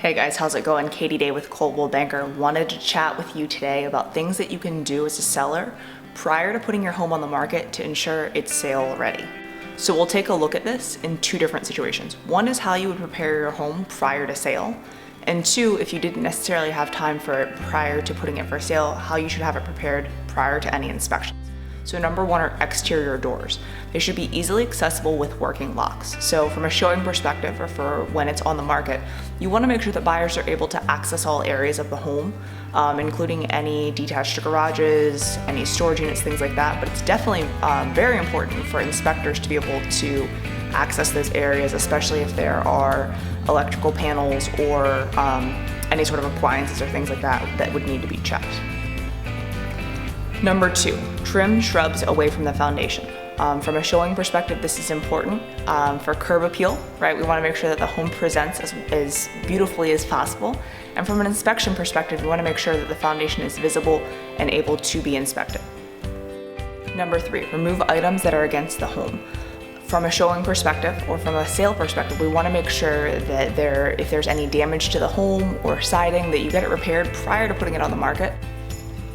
Hey guys, how's it going? Katie Day with Coldwell Banker. Wanted to chat with you today about things that you can do as a seller prior to putting your home on the market to ensure it's sale ready. So we'll take a look at this in two different situations. One is how you would prepare your home prior to sale. And two, if you didn't necessarily have time for it prior to putting it for sale, how you should have it prepared prior to any inspection. So number one are exterior doors. They should be easily accessible with working locks. So from a showing perspective, or for when it's on the market, you want to make sure that buyers are able to access all areas of the home, including any detached garages, any storage units, things like that. But it's definitely very important for inspectors to be able to access those areas, especially if there are electrical panels or any sort of appliances or things like that that would need to be checked. Number two, trim shrubs away from the foundation. From a showing perspective, this is important for curb appeal, right? We want to make sure that the home presents as beautifully as possible. And from an inspection perspective, we want to make sure that the foundation is visible and able to be inspected. Number three, remove items that are against the home. From a showing perspective or from a sale perspective, we want to make sure that if there's any damage to the home or siding, that you get it repaired prior to putting it on the market.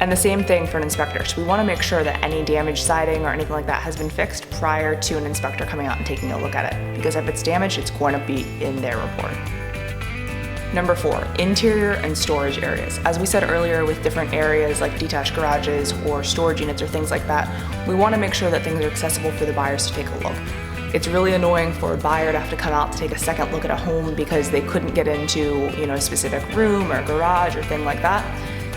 And the same thing for an inspector. So we want to make sure that any damaged siding or anything like that has been fixed prior to an inspector coming out and taking a look at it. Because if it's damaged, it's going to be in their report. Number four, interior and storage areas. As we said earlier, with different areas like detached garages or storage units or things like that, we want to make sure that things are accessible for the buyers to take a look. It's really annoying for a buyer to have to come out to take a second look at a home because they couldn't get into, a specific room or garage or thing like that.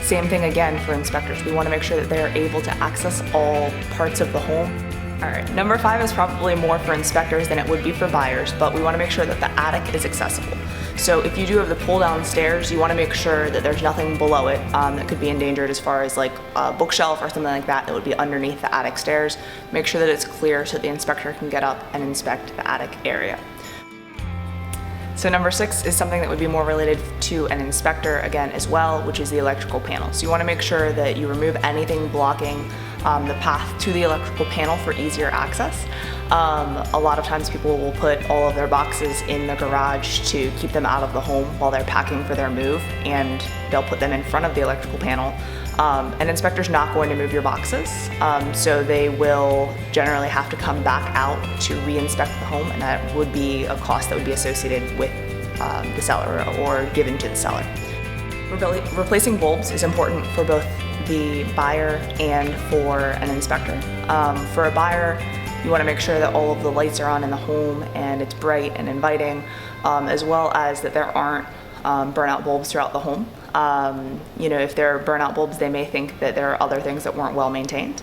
Same thing again for inspectors. We want to make sure that they are able to access all parts of the home. All right, number five is probably more for inspectors than it would be for buyers, but we want to make sure that the attic is accessible. So if you do have the pull down stairs, you want to make sure that there's nothing below it that could be endangered, as far as like a bookshelf or something like that would be underneath the attic stairs. Make sure that it's clear so that the inspector can get up and inspect the attic area. So number six is something that would be more related to an inspector again as well, which is the electrical panel. So you want to make sure that you remove anything blocking the path to the electrical panel for easier access. A lot of times people will put all of their boxes in the garage to keep them out of the home while they're packing for their move, and they'll put them in front of the electrical panel. An inspector's not going to move your boxes, so they will generally have to come back out to re-inspect the home, and that would be a cost that would be associated with the seller or given to the seller. Replacing bulbs is important for both the buyer and for an inspector. For a buyer, you want to make sure that all of the lights are on in the home and it's bright and inviting, as well as that there aren't burnout bulbs throughout the home. If there are burnout bulbs, they may think that there are other things that weren't well maintained.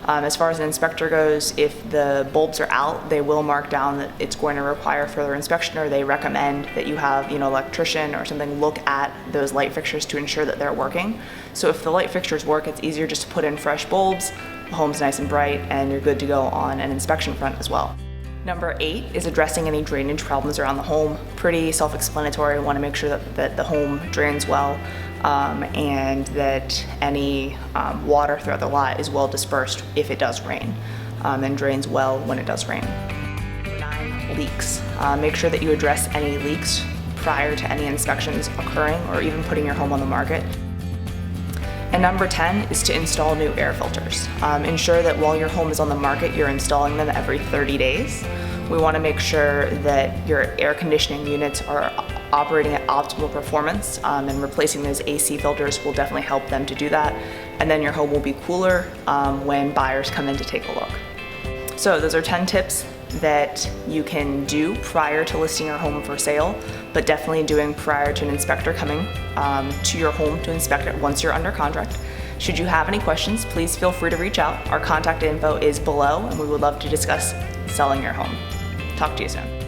As far as an inspector goes, if the bulbs are out, they will mark down that it's going to require further inspection, or they recommend that you have, an electrician or something look at those light fixtures to ensure that they're working. So if the light fixtures work, it's easier just to put in fresh bulbs, the home's nice and bright, and you're good to go on an inspection front as well. Number eight is addressing any drainage problems around the home. Pretty self-explanatory. We want to make sure that the home drains well and that any water throughout the lot is well dispersed if it does rain, and drains well when it does rain. Number nine, leaks. Make sure that you address any leaks prior to any inspections occurring or even putting your home on the market. And number 10 is to install new air filters. Ensure that while your home is on the market, you're installing them every 30 days. We want to make sure that your air conditioning units are operating at optimal performance, and replacing those AC filters will definitely help them to do that. And then your home will be cooler when buyers come in to take a look. So those are 10 tips that you can do prior to listing your home for sale, but definitely doing prior to an inspector coming to your home to inspect it once you're under contract. Should you have any questions, please feel free to reach out. Our contact info is below, and we would love to discuss selling your home. Talk to you soon.